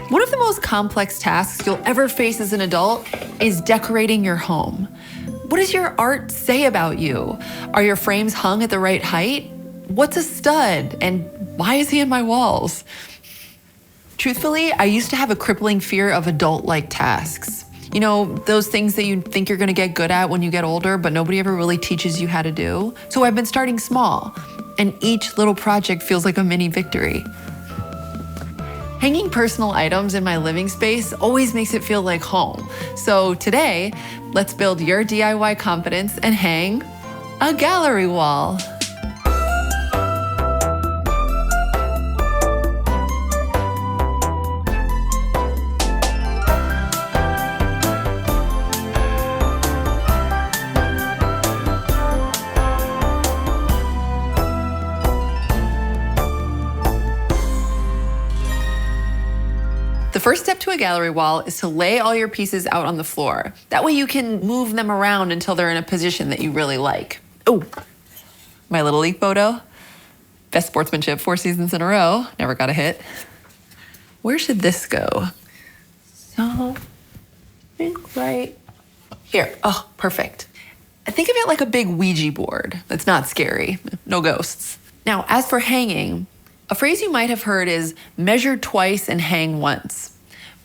One of the most complex tasks you'll ever face as an adult is decorating your home. What does your art say about you? Are your frames hung at the right height? What's a stud? And why is he in my walls? Truthfully, I used to have a crippling fear of adult-like tasks. You know, those things that you think you're gonna get good at when you get older, but nobody ever really teaches you how to do. So I've been starting small, and each little project feels like a mini victory. Hanging personal items in my living space always makes it feel like home. So today, let's build your DIY confidence and hang a gallery wall. The first step to a gallery wall is to lay all your pieces out on the floor. That way you can move them around until they're in a position that you really like. Oh, my Little League photo. Best sportsmanship 4 seasons in a row. Never got a hit. Where should this go? So, I think right here. Oh, perfect. I think of it like a big Ouija board. It's not scary. No ghosts. Now, as for hanging, a phrase you might have heard is measure twice and hang once.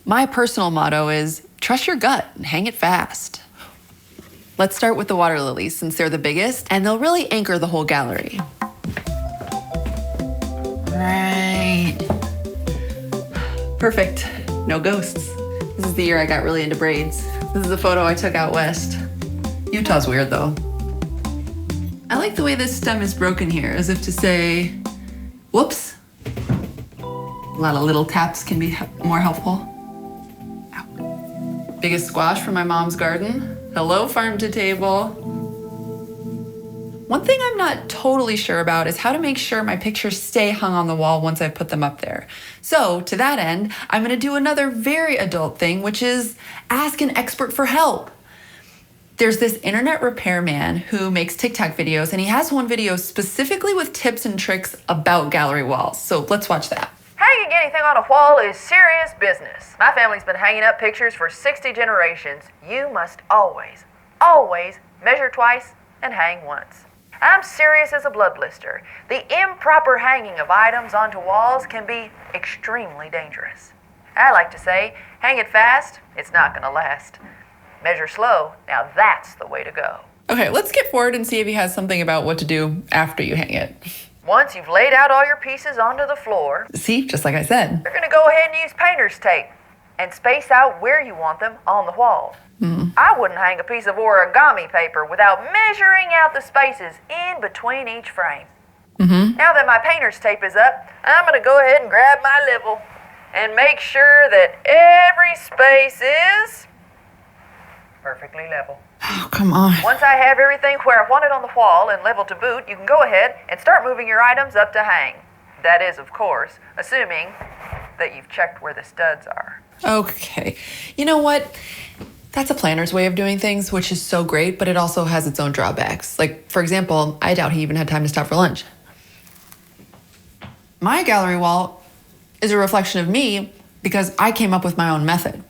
My personal motto is trust your gut and hang it fast. Let's start with the water lilies since they're the biggest and they'll really anchor the whole gallery. Right. Perfect. No ghosts. This is the year I got really into braids. This is a photo I took out west. Utah's weird though. I like the way this stem is broken here, as if to say, whoops. A lot of little taps can be more helpful. Ow. Biggest squash from my mom's garden. Hello, farm to table. One thing I'm not totally sure about is how to make sure my pictures stay hung on the wall once I put them up there. So to that end, I'm gonna do another very adult thing, which is ask an expert for help. There's this internet repairman who makes TikTok videos, and he has one video specifically with tips and tricks about gallery walls. So let's watch that. Hanging anything on a wall is serious business. My family's been hanging up pictures for 60 generations. You must always, always measure twice and hang once. I'm serious as a blood blister. The improper hanging of items onto walls can be extremely dangerous. I like to say, hang it fast, it's not gonna last. Measure slow, now that's the way to go. Okay, let's skip forward and see if he has something about what to do after you hang it. Once you've laid out all your pieces onto the floor, see, just like I said. you're gonna go ahead and use painter's tape and space out where you want them on the wall. I wouldn't hang a piece of origami paper without measuring out the spaces in between each frame. Now that my painter's tape is up, I'm gonna go ahead and grab my level and make sure that every space is perfectly level. Oh, come on. Once I have everything where I want it on the wall and level to boot, you can go ahead and start moving your items up to hang. That is, of course, assuming that you've checked where the studs are. Okay. You know what? That's a planner's way of doing things, which is so great, but it also has its own drawbacks. Like, for example, I doubt he even had time to stop for lunch. My gallery wall is a reflection of me because I came up with my own method.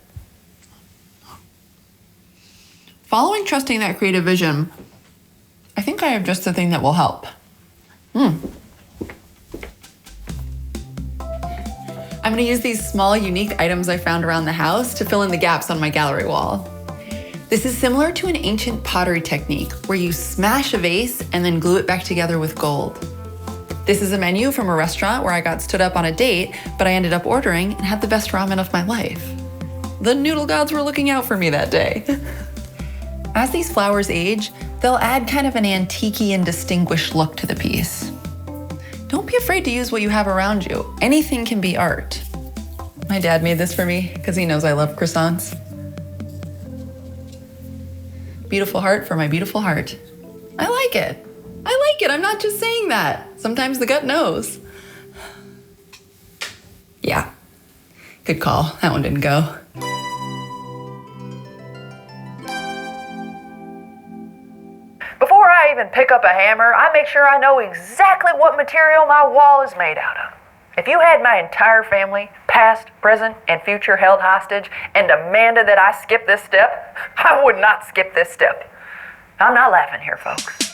Following trusting that creative vision, I think I have just the thing that will help. I'm gonna use these small, unique items I found around the house to fill in the gaps on my gallery wall. This is similar to an ancient pottery technique where you smash a vase and then glue it back together with gold. This is a menu from a restaurant where I got stood up on a date, but I ended up ordering and had the best ramen of my life. The noodle gods were looking out for me that day. As these flowers age, they'll add kind of an antique-y and distinguished look to the piece. Don't be afraid to use what you have around you. Anything can be art. My dad made this for me because he knows I love croissants. Beautiful heart for my beautiful heart. I like it. I like it. I'm not just saying that. Sometimes the gut knows. Yeah, good call. That one didn't go. Before I even pick up a hammer, I make sure I know exactly what material my wall is made out of. If you had my entire family, past, present, and future, held hostage and demanded that I skip this step, I would not skip this step. I'm not laughing here, folks.